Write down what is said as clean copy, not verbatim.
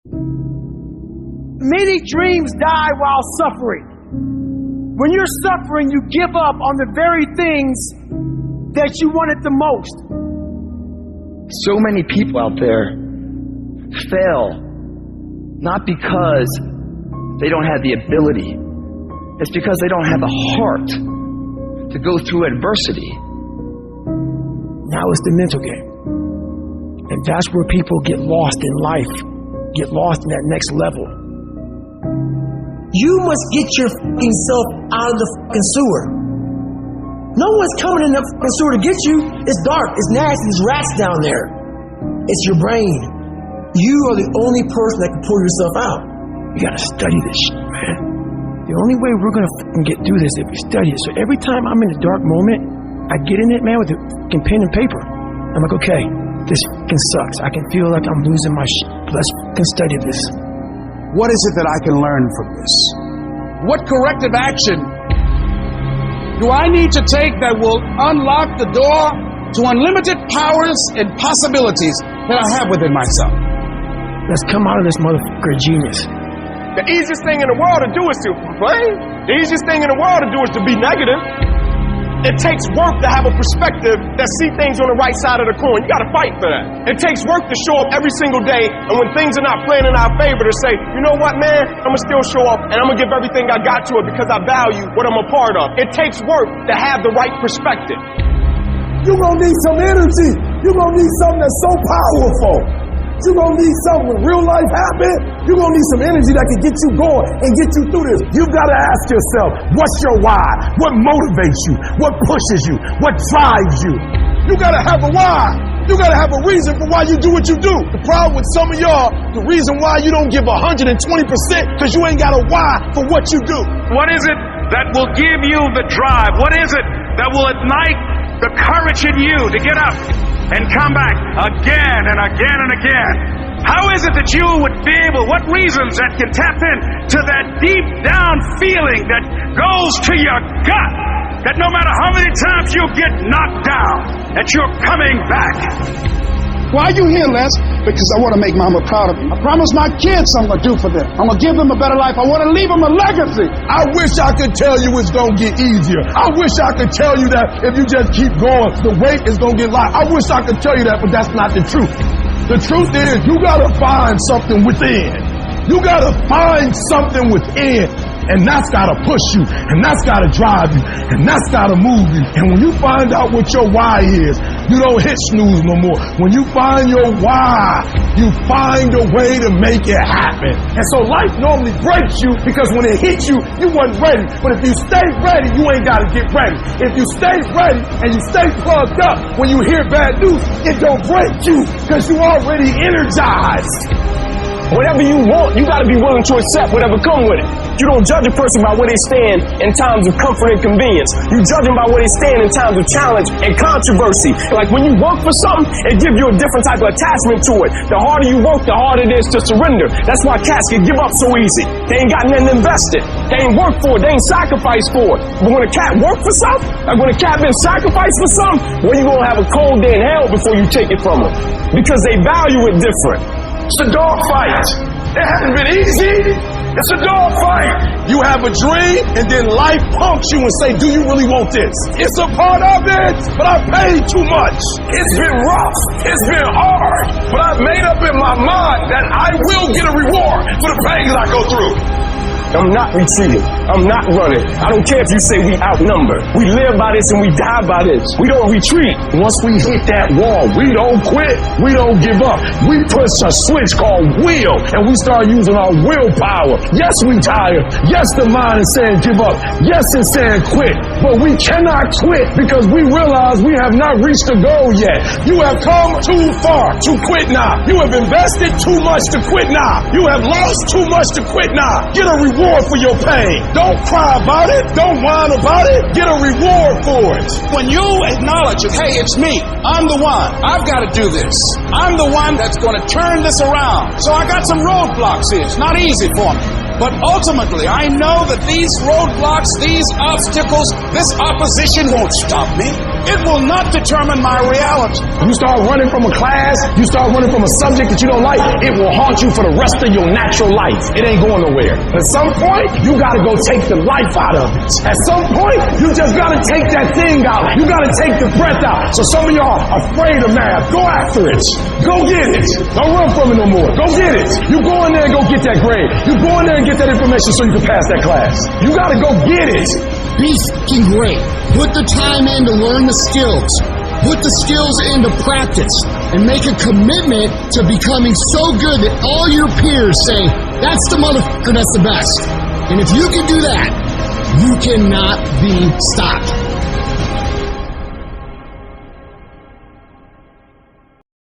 Many dreams die while suffering. When you're suffering, you give up on the very things that you wanted the most. So many people out there fail not because they don't have the ability. It's because they don't have the heart to go through adversity. Now it's the mental game. And that's where people get lost in life, get lost in that next level. You must get your fucking self out of the fucking sewer. No one's coming in the fucking sewer to get you. It's dark, it's nasty, there's rats down there. It's your brain. You are the only person that can pull yourself out. You gotta study this shit, man. The only way we're gonna fucking get through this is if we study it. So every time I'm in a dark moment, I get in it, man, with a fucking pen and paper. I'm like, okay, this fucking sucks. I can feel like I'm losing my shit. Let's fucking study this. What is it that I can learn from this? What corrective action do I need to take that will unlock the door to unlimited powers and possibilities that I have within myself? Let's come out of this motherfucker genius. The easiest thing in the world to do is to complain. The easiest thing in the world to do is to be negative. It takes work to have a perspective that see things on the right side of the coin. You gotta fight for that. It takes work to show up every single day, and when things are not playing in our favor, to say, you know what, man, I'm gonna still show up, and I'm gonna give everything I got to it because I value what I'm a part of. It takes work to have the right perspective. You're gonna need some energy. You're gonna need something that's so powerful. You're gonna need something when real life happens. You're gonna need some energy that can get you going and get you through this. You've gotta ask yourself, what's your why? What motivates you? What pushes you? What drives you? You gotta have a why. You gotta have a reason for why you do what you do. The problem with some of y'all, the reason why you don't give 120% because you ain't got a why for what you do. What is it that will give you the drive? What is it that will ignite the courage in you to get up and come back again and again and again? How is it that you would be able, what reasons that can tap in to that deep down feeling that goes to your gut, that no matter how many times you get knocked down, that you're coming back? Why are you here, Les? Because I want to make Mama proud of me. I promised my kids something to do for them. I'm going to give them a better life. I want to leave them a legacy. I wish I could tell you it's gonna get easier. I wish I could tell you that if you just keep going, the weight is gonna get light. I wish I could tell you that, but that's not the truth. The truth is, you gotta find something within. You gotta find something within. And that's gotta push you, and that's gotta drive you, and that's gotta move you. And when you find out what your why is, you don't hit snooze no more. When you find your why, you find a way to make it happen. And so life normally breaks you because when it hits you, you wasn't ready. But if you stay ready, you ain't gotta get ready. If you stay ready and you stay plugged up, when you hear bad news, it don't break you because you already energized. Whatever you want, you gotta be willing to accept whatever come with it. You don't judge a person by where they stand in times of comfort and convenience. You judge them by where they stand in times of challenge and controversy. Like when you work for something, it gives you a different type of attachment to it. The harder you work, the harder it is to surrender. That's why cats can give up so easy. They ain't got nothing invested. They ain't worked for it. They ain't sacrificed for it. But when a cat work for something, like when a cat been sacrificed for something, well, you gonna have a cold day in hell before you take it from them. Because they value it different. It's a dog fight. It hasn't been easy. It's a dog fight. You have a dream, and then life pumps you and say, do you really want this? It's a part of it, but I paid too much. It's been rough. It's been hard. But I've made up in my mind that I will get a reward for the pain that I go through. I'm not retreating. I'm not running. I don't care if you say we outnumber. We live by this and we die by this. We don't retreat. Once we hit that wall, we don't quit. We don't give up. We push a switch called will, and we start using our willpower. Yes, we tired. Yes, the mind is saying give up. Yes, it's saying quit. But we cannot quit because we realize we have not reached the goal yet. You have come too far to quit now. You have invested too much to quit now. You have lost too much to quit now. Get a reward for your pain. Don't cry about it. Don't whine about it. Get a reward for it. When you acknowledge it, hey, it's me. I'm the one. I've got to do this. I'm the one that's going to turn this around. So I got some roadblocks here. It's not easy for me. But ultimately, I know that these roadblocks, these obstacles, this opposition won't stop me. It will not determine my reality. You start running from a class, you start running from a subject that you don't like, it will haunt you for the rest of your natural life. It ain't going nowhere. At some point, you gotta go take the life out of it. At some point, you just gotta take that thing out. You gotta take the breath out. So some of y'all are afraid of math. Go after it. Go get it. Don't run from it no more. Go get it. You go in there and go get that grade. You go in there and get that information so you can pass that class. You gotta go get it. Be f***ing great. Put the time in to learn the skills. Put the skills into practice. And make a commitment to becoming so good that all your peers say, that's the motherfucker that's the best. And if you can do that, you cannot be stopped.